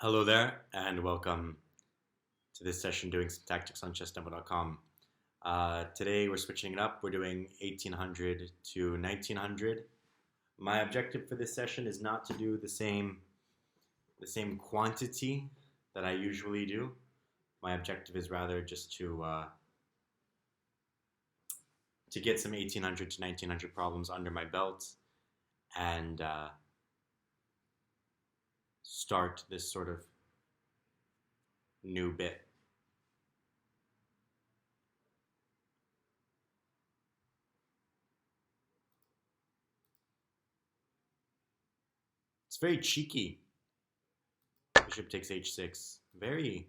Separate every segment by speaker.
Speaker 1: Hello there, and welcome to this session doing some tactics on chessdemo.com. Today we're switching it up. We're doing 1800 to 1900. My objective for this session is not to do the same quantity that I usually do. My objective is rather just to get some 1800 to 1900 problems under my belt and start this sort of new bit. It's very cheeky. Bishop takes h6. Very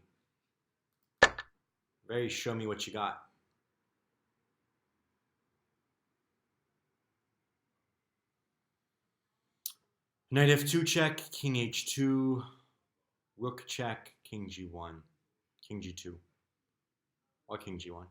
Speaker 1: show me what you got. Knight f2 check, king h2, rook check, king g1, king g2, or king g1.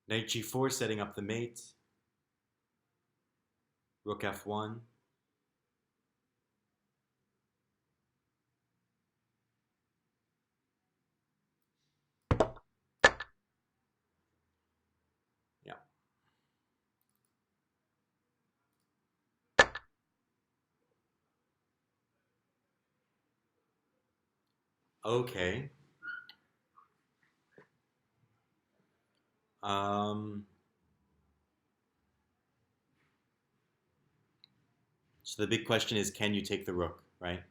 Speaker 1: Knight g4 setting up the mate, rook f1, yeah. Okay. Um, so the big question is, can you take the rook, right?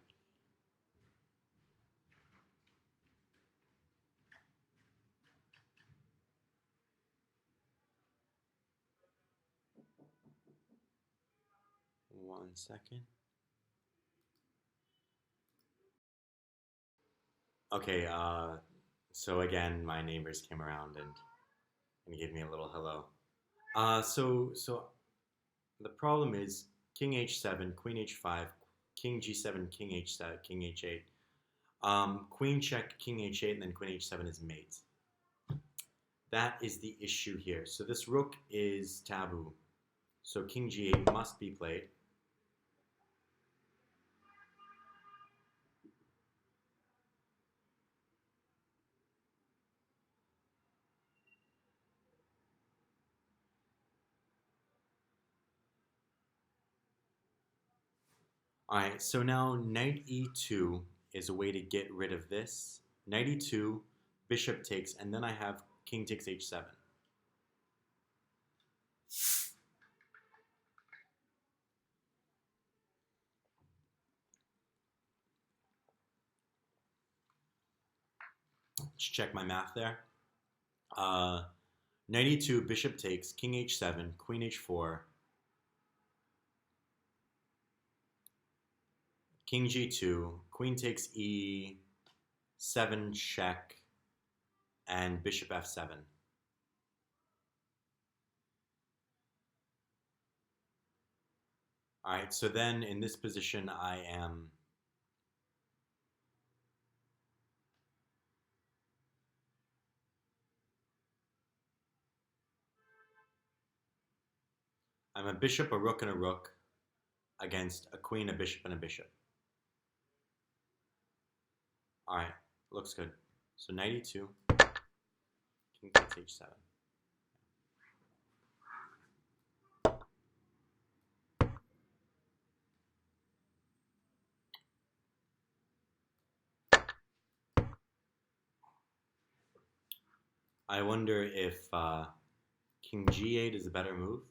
Speaker 1: One second. Okay, so again, my neighbors came around and gave me a little hello. So the problem is king h7, queen h5, king g7, king h7, king h8. Queen check, king h8, and then queen h7 is mate. That is the issue here. So this rook is taboo. So king g8 must be played. Alright, so now knight e2 is a way to get rid of this. Knight e2, bishop takes, and then I have king takes h7. Let's check my math there. Knight e2, bishop takes, king h7, queen h4, king g2, queen takes e7 check, and bishop f7. All right, so then in this position, I'm a bishop, a rook, and a rook against a queen, a bishop, and a bishop. All right, looks good. So knight e2, king takes h7. I wonder if king g8 is a better move.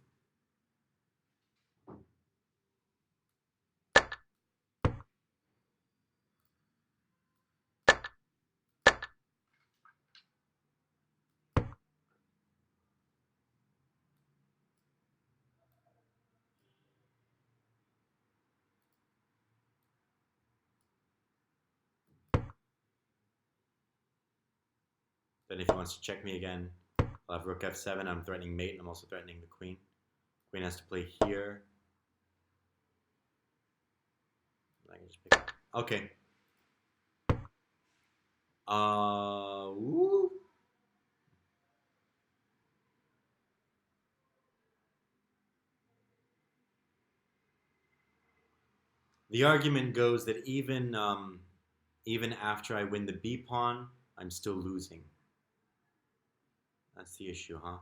Speaker 1: Then if he wants to check me again, I'll have rook f7. I'm threatening mate, and I'm also threatening the queen. Queen has to play here. I can just pick it. Okay. Woo. The argument goes that even after I win the B pawn, I'm still losing. That's the issue, huh?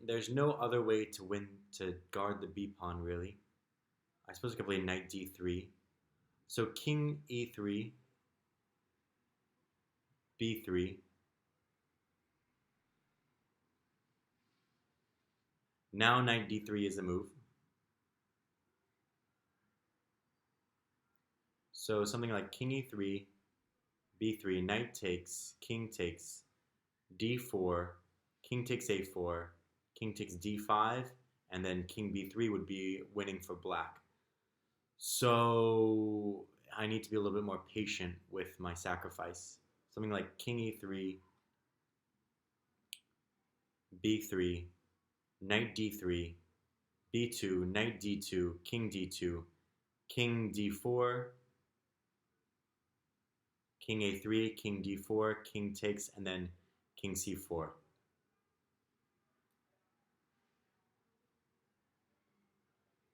Speaker 1: There's no other way to win to guard the B pawn really. I suppose I could play knight D3. So king E3, B3. Now knight D3 is a move. So something like king E3, B3, knight takes, D4, king takes A4, king takes D5, and then king B3 would be winning for black. So I need to be a little bit more patient with my sacrifice. Something like king E3, B3, knight D3, B2, knight D2, king D2, king D4, king A3, king D4, king takes, and then king C4.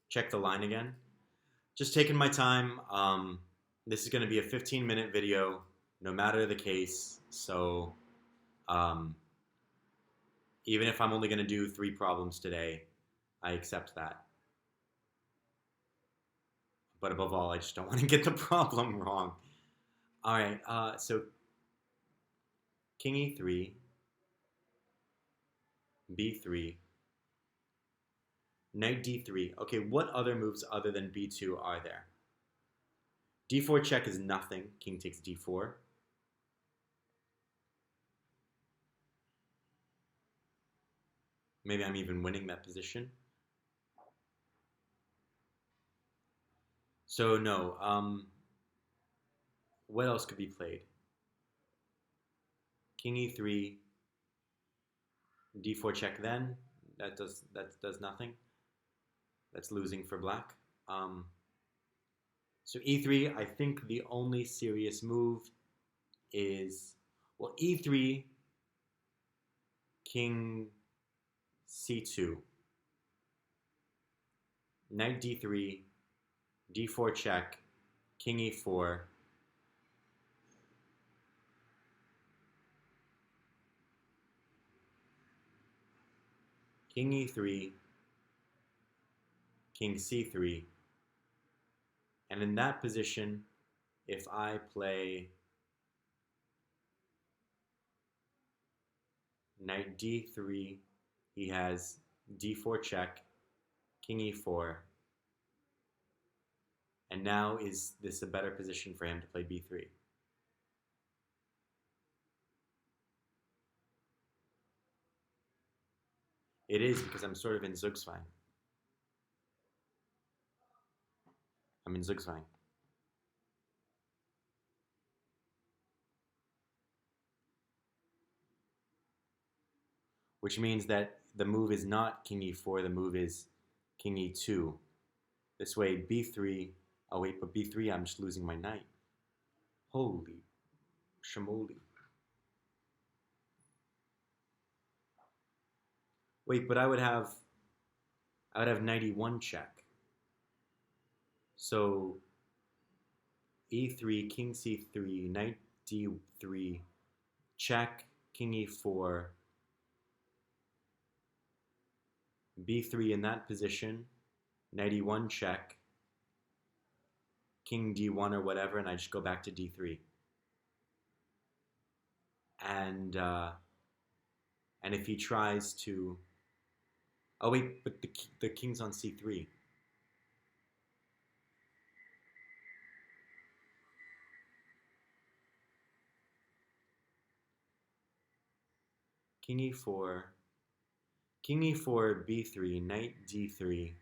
Speaker 1: Check the line again. Just taking my time. This is going to be a 15-minute video, no matter the case. So um, even if I'm only going to do 3 problems today, I accept that. But above all, I just don't want to get the problem wrong. All right, so king E3, B3, knight D3. Okay, what other moves other than B2 are there? D4 check is nothing. King takes D4. Maybe I'm even winning that position. So no. What else could be played? King E3, D4 check. Then that does nothing. That's losing for black. So E3. I think the only serious move is E3, King C2, Knight D3, D4 check, King E4. King E3, King C3. And in that position, if I play Knight D3, he has D4 check, King E4. And now is this a better position for him to play B3? It is, because I'm sort of in Zugzwang. I'm in Zugzwang. Which means that the move is not King E4, the move is King E2. This way, B3, oh wait, but B3, I'm just losing my knight. Holy shamoli. Wait, but I would have knight E1 check. So E3, King C3, knight D3, check, King E4, B3 in that position, knight E1 check, King D1 or whatever, and I just go back to D3. And if he tries to, oh wait, but the king's on C3. King E4, King E4, B3, knight D3.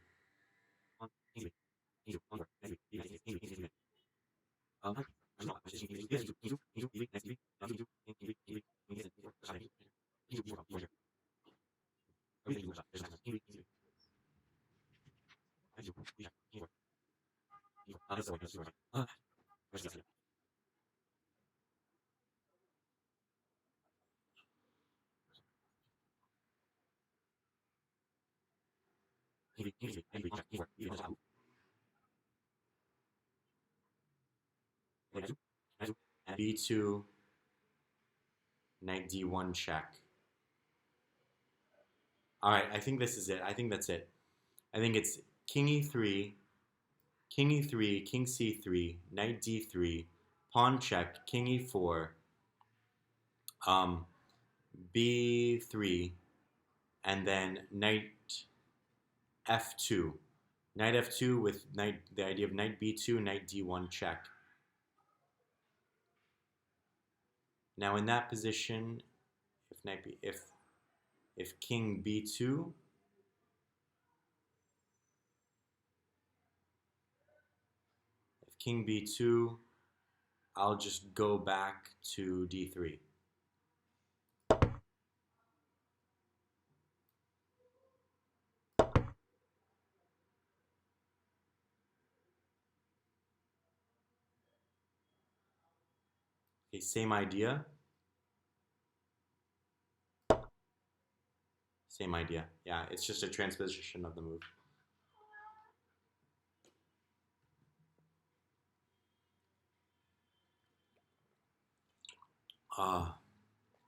Speaker 1: B2, knight D1 check. All right, I think this is it. I think that's it. I think it's king E3, king E3, king C3, knight D3, pawn check, king E4, um, B3, and then knight F2. Knight F2 with the idea of knight B2, knight D1 check. Now in that position, if king B2, if king B2, I'll just go back to D3. Okay, same idea. Same idea. Yeah, it's just a transposition of the move.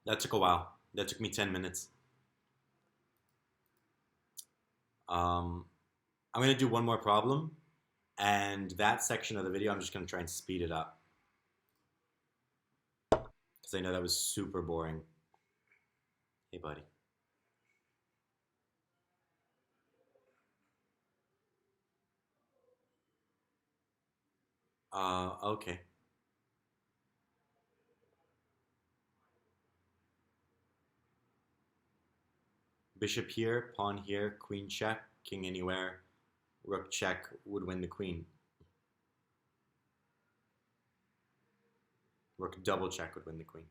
Speaker 1: That took a while. That took me 10 minutes. Um, I'm going to do one more problem, and that section of the video, I'm just going to try and speed it up because I know that was super boring. Hey, buddy. Okay. Bishop here, pawn here, queen check, king anywhere, rook check would win the queen. Rook double check would win the queen.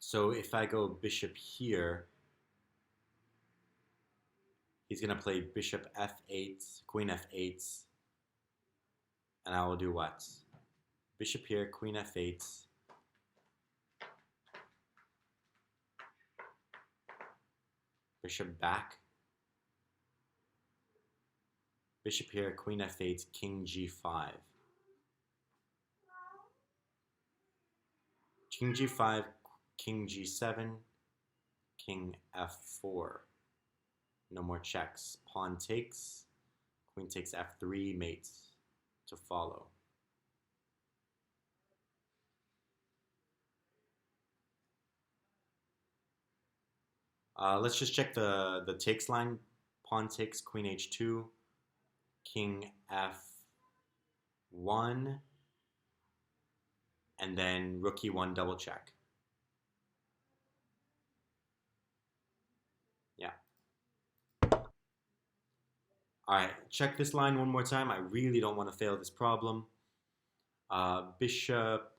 Speaker 1: So if I go bishop here, he's going to play bishop f8, queen f8, and I will do what? Bishop here, queen f8, bishop back, bishop here, queen f8, king g5. King g5, king g7, king f4. No more checks. Pawn takes, queen takes f3, mates to follow. Let's just check the takes line. Pawn takes, queen h2, king f1, and then rook e1 double check. Yeah. All right, check this line one more time. I really don't want to fail this problem. Bishop,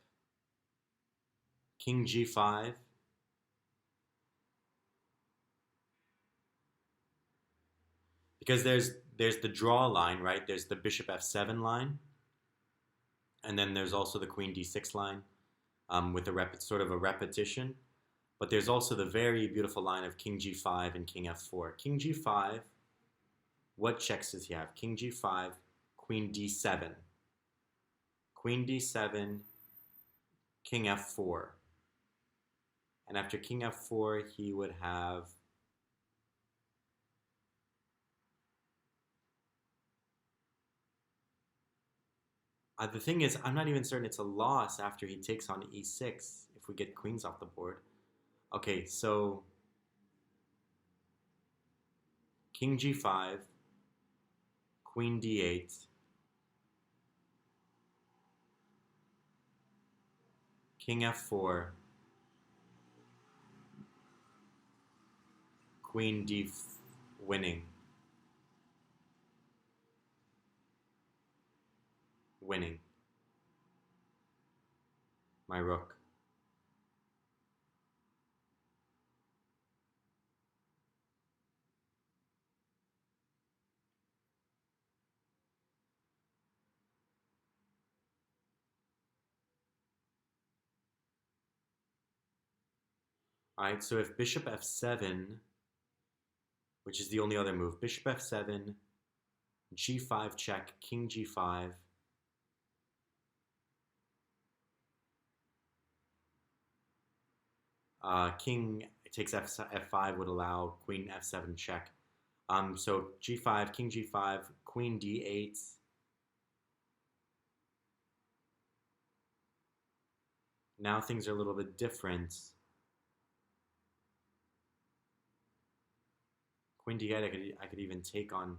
Speaker 1: king g5. Because there's the draw line, right? There's the bishop f7 line, and then there's also the queen d6 line with sort of a repetition. But there's also the very beautiful line of king g5 and king f4. King g5, what checks does he have? King g5, queen d7. Queen d7, king f4. And after king f4, he would have the thing is, I'm not even certain it's a loss after he takes on e6 if we get queens off the board. Okay, so king g5, queen d8, king f4, queen d winning. Winning. My rook. Alright, so if bishop f7, which is the only other move, bishop f7, g5 check, king g5, king takes f5 would allow queen f7 check. So g5, king g5, queen d8. Now things are a little bit different. Queen d8, I could even take on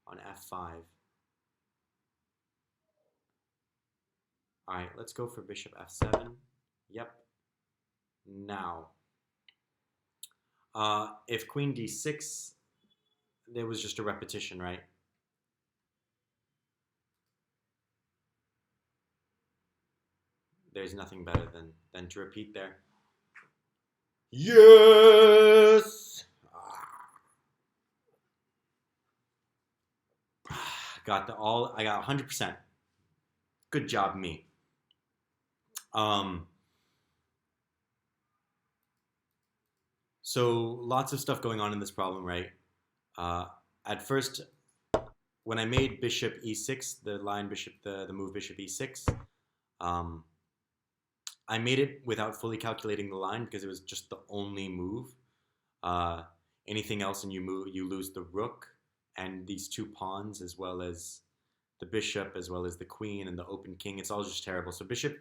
Speaker 1: f5. All right, let's go for bishop f7. Yep. Now, if queen d6, there was just a repetition, right? There's nothing better than to repeat there. Yes! Got I got 100%. Good job, me. So lots of stuff going on in this problem, right? At first, when I made bishop e6, the move bishop e6, I made it without fully calculating the line because it was just the only move. Anything else and you lose the rook and these two pawns as well as the bishop as well as the queen and the open king. It's all just terrible. So bishop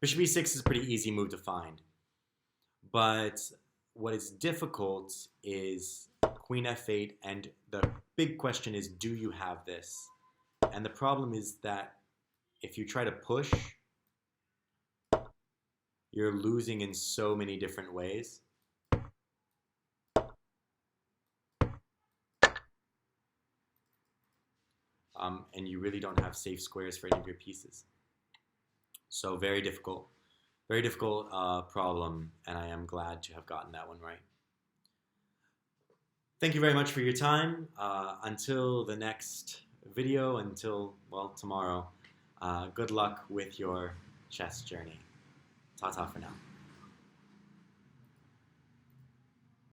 Speaker 1: e6 is a pretty easy move to find. But what is difficult is queen f8, and the big question is, do you have this? And the problem is that if you try to push, you're losing in so many different ways. And you really don't have safe squares for any of your pieces. So very difficult problem, and I am glad to have gotten that one right. Thank you very much for your time. Until the next video, well, tomorrow, good luck with your chess journey. Ta-ta for now.